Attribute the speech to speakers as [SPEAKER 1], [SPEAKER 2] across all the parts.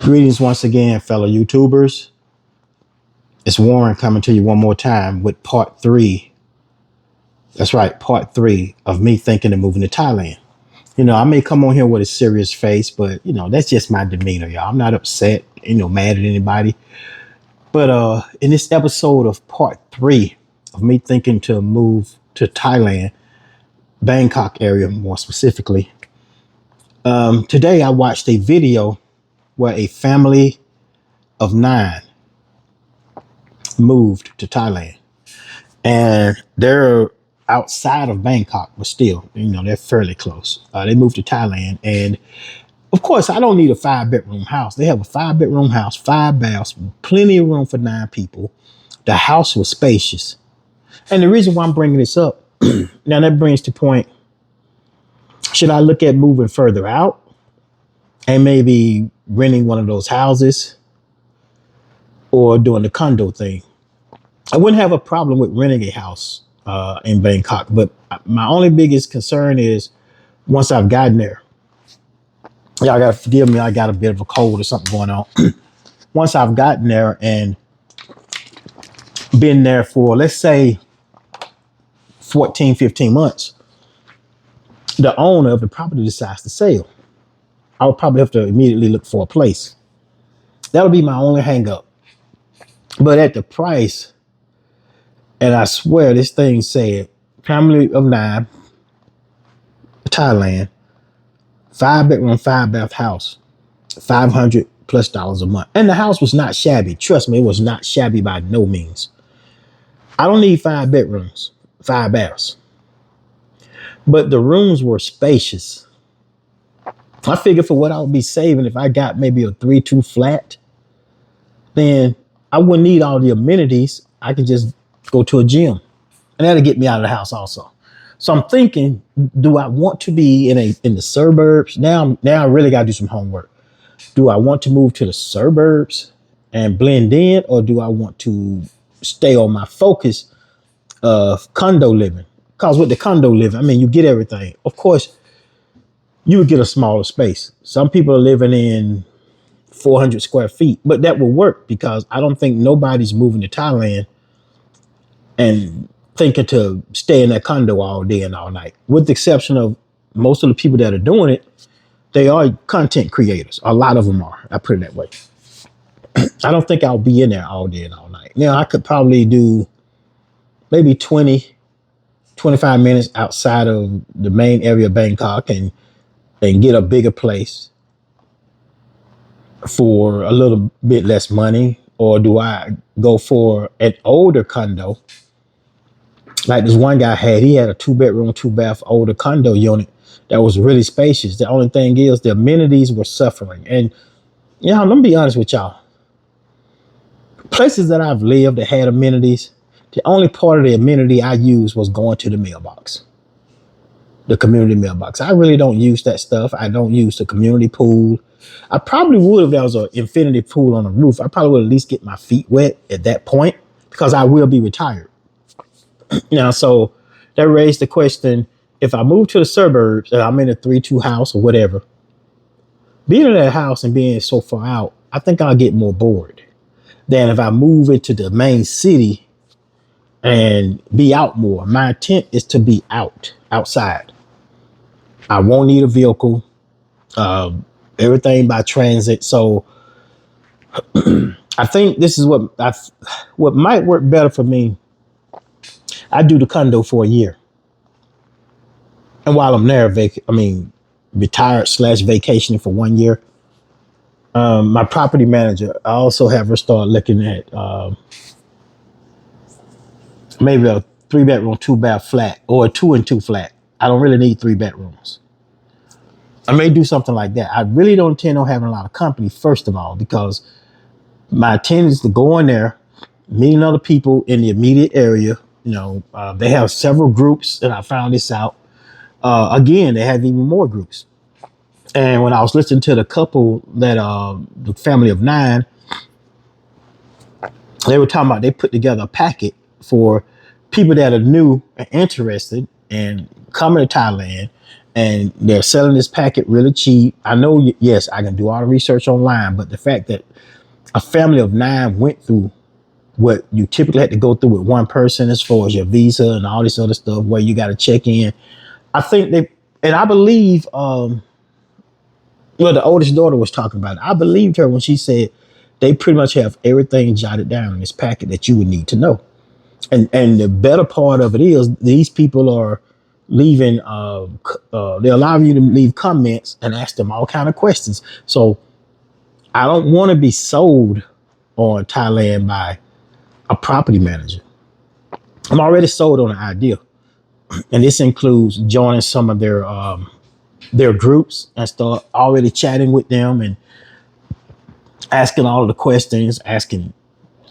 [SPEAKER 1] Greetings once again, fellow YouTubers. It's Warren coming to you one more time with part three. That's right, part three of me thinking of moving to Thailand. I may come on here with a serious face, but that's just my demeanor, y'all. I'm not upset, mad at anybody. But in this episode of part three of me thinking to move to Thailand, Bangkok area more specifically, today I watched a video where a family of 9 moved to Thailand, and they're outside of Bangkok, but still, they're fairly close. They moved to Thailand, and of course, I don't need a 5-bedroom house. They have a 5-bedroom house, 5 baths, plenty of room for 9 people. The house was spacious, and the reason why I'm bringing this up now, that brings to point: should I look at moving further out and maybe renting one of those houses or doing the condo thing? I wouldn't have a problem with renting a house in Bangkok, but my only biggest concern is once I've gotten there. Y'all gotta forgive me, I got a bit of a cold or something going on. Once I've gotten there and been there for, let's say, 14, 15 months, the owner of the property decides to sell. I'll probably have to immediately look for a place. That'll be my only hang up. But at the price, and I swear this thing said family of 9, Thailand, 5-bedroom, 5-bath house, $500+ a month. And the house was not shabby. Trust me, it was not shabby by no means. I don't need 5 bedrooms, 5 baths. But the rooms were spacious. I figured for what I would be saving if I got maybe a 3-2 flat, then I wouldn't need all the amenities. I could just go to a gym, and that'll get me out of the house also. So I'm thinking, do I want to be in the suburbs? Now I really got to do some homework. Do I want to move to the suburbs and blend in, or do I want to stay on my focus of condo living? Because with the condo living, I mean, you get everything. Of course, you would get a smaller space. Some people are living in 400 square feet, but that will work because I don't think nobody's moving to Thailand and thinking to stay in that condo all day and all night. With the exception of most of the people that are doing it, they are content creators. A lot of them are. I put it that way. I don't think I'll be in there all day and all night. Now, I could probably do maybe 20, 25 minutes outside of the main area of Bangkok and get a bigger place for a little bit less money. Or do I go for an older condo? Like this one guy he had a 2-bedroom, 2-bath older condo unit that was really spacious. The only thing is the amenities were suffering. And let me be honest with y'all. Places that I've lived that had amenities, the only part of the amenity I used was going to the mailbox, the community mailbox. I really don't use that stuff. I don't use the community pool. I probably would if there was an infinity pool on the roof. I probably would at least get my feet wet at that point because I will be retired. So that raised the question, if I move to the suburbs and I'm in a 3-2 house or whatever, being in that house and being so far out, I think I'll get more bored than if I move into the main city and be out more. My intent is to be outside. I won't need a vehicle, everything by transit. So I think this is what might work better for me. I do the condo for a year. And while I'm there, retired / vacationing for 1 year, my property manager, I also have her start looking at maybe a 3-bedroom, 2-bath flat or a 2-and-2 flat. I don't really need 3 bedrooms. I may do something like that. I really don't intend on having a lot of company, first of all, because my intent is to go in there, meeting other people in the immediate area. They have several groups, and I found this out. Again, they have even more groups. And when I was listening to the couple that, the family of 9, they were talking about they put together a packet for people that are new and interested in coming to Thailand and they're selling this packet really cheap. I know, yes, I can do all the research online, but the fact that a family of 9 went through what you typically had to go through with one person as far as your visa and all this other stuff where you got to check in. I think they, and I believe, well, the oldest daughter was talking about it. I believed her when she said they pretty much have everything jotted down in this packet that you would need to know. And the better part of it is these people are leaving, they're allowing you to leave comments and ask them all kind of questions. So I don't want to be sold on Thailand by a property manager. I'm already sold on an idea, and this includes joining some of their groups and start already chatting with them and asking all of the questions, asking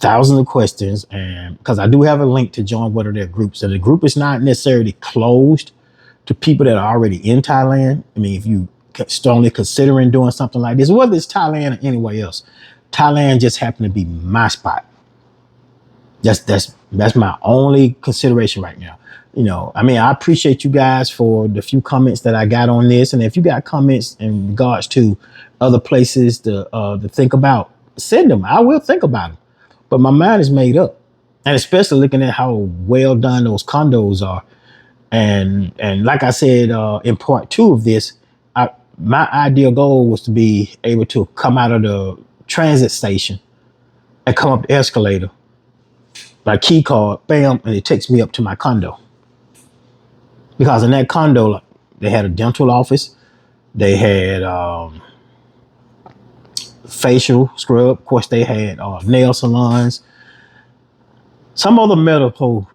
[SPEAKER 1] thousands of questions. And because I do have a link to join one of their groups, so the group is not necessarily closed to people that are already in Thailand. I mean, if you strongly considering doing something like this, whether it's Thailand or anywhere else, Thailand just happened to be my spot. That's my only consideration right now. I mean, I appreciate you guys for the few comments that I got on this, and if you got comments in regards to other places to think about, send them. I will think about them, but my mind is made up, and especially looking at how well done those condos are, and like I said in part 2 of this, my ideal goal was to be able to come out of the transit station and come up the escalator, my key card, bam, and it takes me up to my condo. Because in that condo, they had a dental office, they had facial scrub, of course, they had nail salons, some other medical,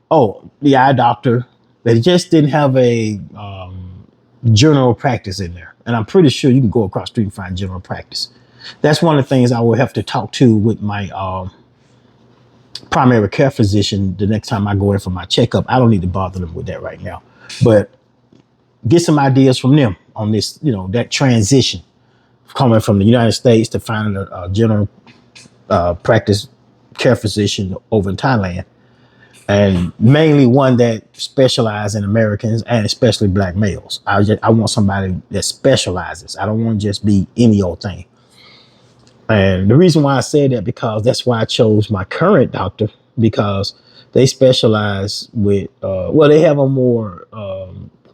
[SPEAKER 1] the eye doctor. They just didn't have a general practice in there. And I'm pretty sure you can go across the street and find general practice. That's one of the things I will have to talk to with my primary care physician the next time I go in for my checkup. I don't need to bother them with that right now, but get some ideas from them on this, that transition coming from the United States to finding a general practice care physician over in Thailand, and mainly one that specializes in Americans and especially Black males. I want somebody that specializes. I don't want to just be any old thing. And the reason why I said that, because that's why I chose my current doctor, because they specialize with, they have a more,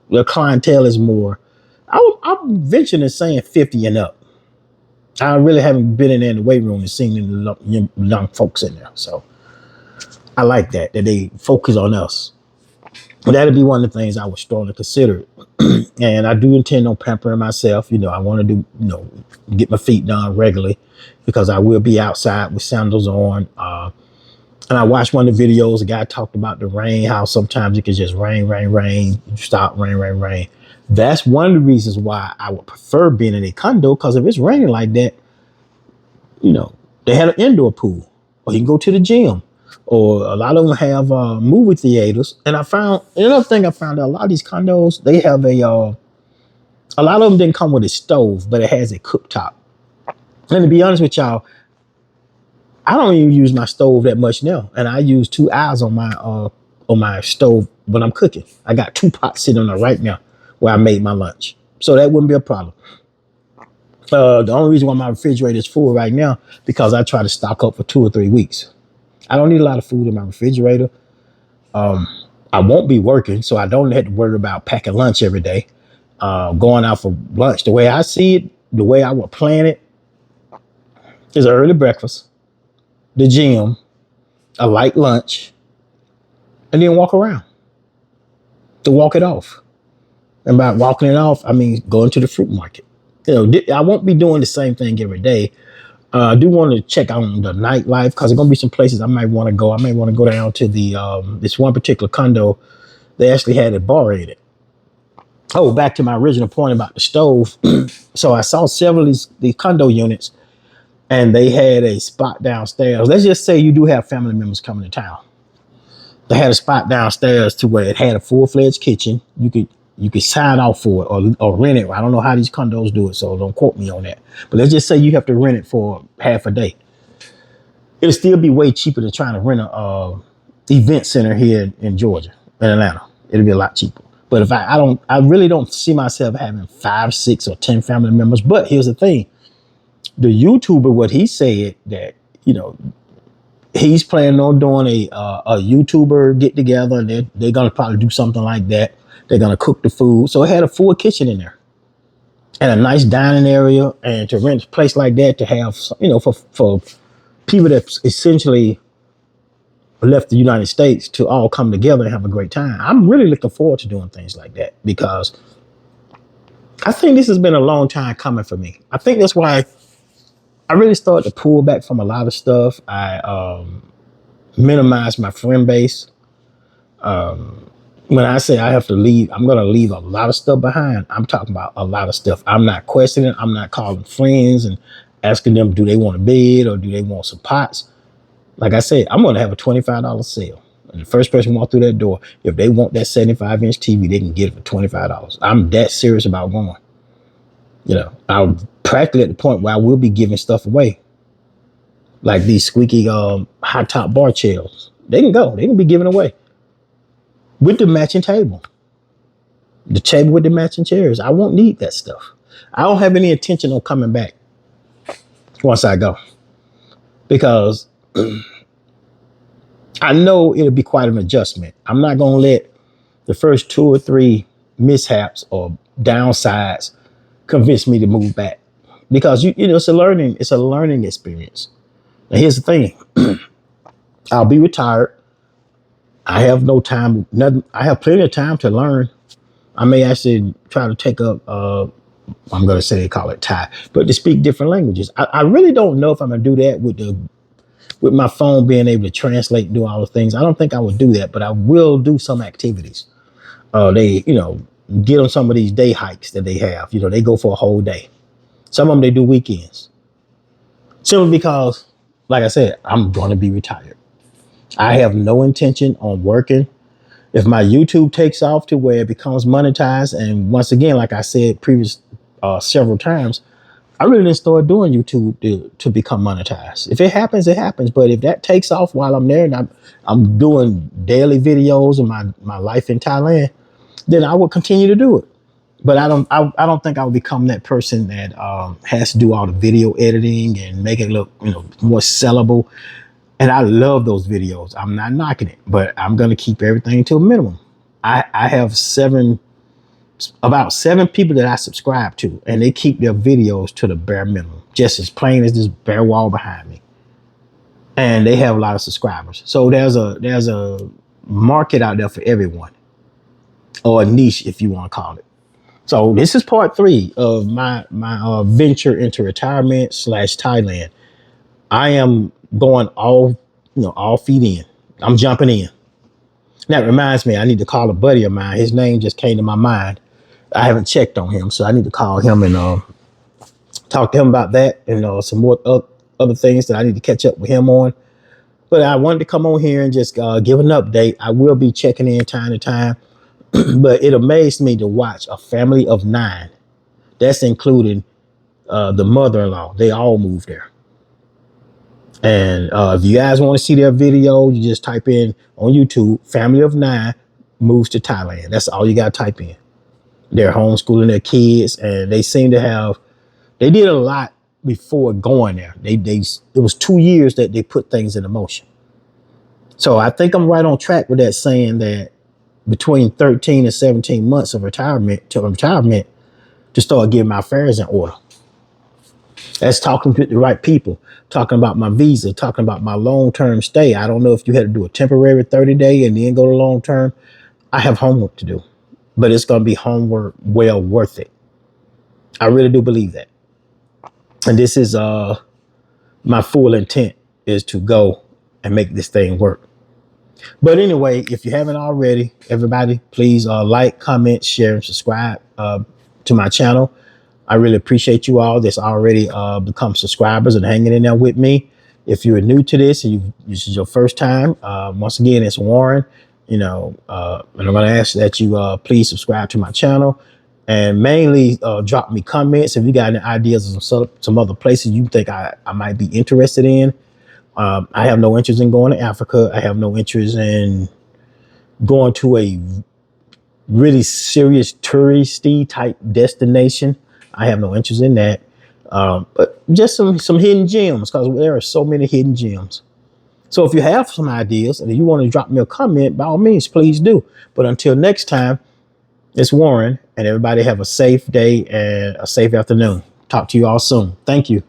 [SPEAKER 1] their clientele is more, I'm venturing saying 50 and up. I really haven't been in there in the weight room and seen any young folks in there. So I like that they focus on us. But that'll be one of the things I would strongly consider. And I do intend on pampering myself. I want to do, get my feet done regularly, because I will be outside with sandals on. And I watched one of the videos, a guy talked about the rain, how sometimes it can just rain, stop, rain. That's one of the reasons why I would prefer being in a condo, because if it's raining like that, they had an indoor pool, or you can go to the gym, or a lot of them have movie theaters. And another thing I found out, a lot of these condos, they have a lot of them didn't come with a stove, but it has a cooktop. And to be honest with y'all, I don't even use my stove that much now. And I use 2 eyes on my stove when I'm cooking. I got 2 pots sitting on there right now where I made my lunch. So that wouldn't be a problem. The only reason why my refrigerator is full right now, because I try to stock up for 2 or 3 weeks. I don't need a lot of food in my refrigerator. I won't be working, so I don't have to worry about packing lunch every day. Going out for lunch, the way I see it, the way I would plan it, is an early breakfast, the gym, a light lunch, and then walk around to walk it off. And by walking it off, I mean going to the fruit market. I won't be doing the same thing every day. I do want to check out on the nightlife, because there's going to be some places I might want to go. I may want to go down to this one particular condo. They actually had a bar in it. Oh, back to my original point about the stove. So I saw several of these condo units, and they had a spot downstairs. Let's just say you do have family members coming to town. They had a spot downstairs to where it had a full-fledged kitchen. You could sign off for it or rent it. I don't know how these condos do it, so don't quote me on that. But let's just say you have to rent it for half a day. It'll still be way cheaper than trying to rent a event center here in Georgia, in Atlanta. It'll be a lot cheaper. But if I really don't see myself having 5, 6, or 10 family members. But here's the thing: the YouTuber, what he said that he's planning on doing a YouTuber get together, and they're gonna probably do something like that. They're gonna cook the food, so it had a full kitchen in there and a nice dining area, and to rent a place like that to have for people that essentially left the United States to all come together and have a great time. I'm really looking forward to doing things like that because I think this has been a long time coming for me. I think that's why I really started to pull back from a lot of stuff. I minimized my friend base. When I say I have to leave, I'm going to leave a lot of stuff behind. I'm talking about a lot of stuff. I'm not questioning. I'm not calling friends and asking them, do they want a bed or do they want some pots? Like I said, I'm going to have a $25 sale. And the first person walk through that door, if they want that 75-inch TV, they can get it for $25. I'm that serious about going. I'm practically at the point where I will be giving stuff away. Like these squeaky high top bar chairs. They can go. They can be given away. With the matching table. The table with the matching chairs. I won't need that stuff. I don't have any intention on coming back once I go. Because I know it'll be quite an adjustment. I'm not going to let the first 2 or 3 mishaps or downsides convince me to move back. Because it's a learning experience. Now here's the thing. I'll be retired. I have no time. I have plenty of time to learn. I may actually try to take up, I'm going to say they call it Thai, but to speak different languages. I really don't know if I'm going to do that with my phone being able to translate and do all the things. I don't think I would do that, but I will do some activities. Get on some of these day hikes that they have. They go for a whole day. Some of them, they do weekends. Simply because, like I said, I'm going to be retired. I have no intention on working. If my YouTube takes off to where it becomes monetized, and once again, like I said several times, I really didn't start doing YouTube to become monetized. If it happens, it happens. But if that takes off while I'm there and I'm doing daily videos of my life in Thailand, then I will continue to do it. But I don't think I will become that person that has to do all the video editing and make it look more sellable. And I love those videos. I'm not knocking it, but I'm going to keep everything to a minimum. I have about 7 people that I subscribe to, and they keep their videos to the bare minimum, just as plain as this bare wall behind me. And they have a lot of subscribers. So there's a market out there for everyone, or a niche, if you want to call it. So this is part 3 of my venture into retirement / Thailand. I am going all feet in. I'm jumping in. That reminds me, I need to call a buddy of mine. His name just came to my mind. I haven't checked on him, so I need to call him and talk to him about that and some more other things that I need to catch up with him on. But I wanted to come on here and just give an update. I will be checking in time to time, but it amazed me to watch a family of 9. That's including the mother-in-law. They all moved there. And if you guys want to see their video, you just type in on YouTube, family of 9 moves to Thailand. That's all you got to type in. They're homeschooling their kids, and they seem to they did a lot before going there. It was 2 years that they put things into motion. So I think I'm right on track with that, saying that between 13 and 17 months of retirement to start getting my affairs in order. That's talking to the right people, talking about my visa, talking about my long-term stay. I don't know if you had to do a temporary 30-day and then go to long-term. I have homework to do, but it's going to be homework well worth it. I really do believe that. And this is my full intent, is to go and make this thing work. But anyway, if you haven't already, everybody, please like, comment, share, and subscribe to my channel. I really appreciate you all that's already become subscribers and hanging in there with me. If you're new to this and this is your first time, once again, it's Warren, and I'm going to ask that you please subscribe to my channel, and mainly drop me comments if you got any ideas of some other places you think I might be interested in. I have no interest in going to Africa. I have no interest in going to really serious touristy type destination. I have no interest in that. But just some hidden gems, because there are so many hidden gems. So if you have some ideas and you want to drop me a comment, by all means, please do. But until next time, it's Warren, and everybody have a safe day and a safe afternoon. Talk to you all soon. Thank you.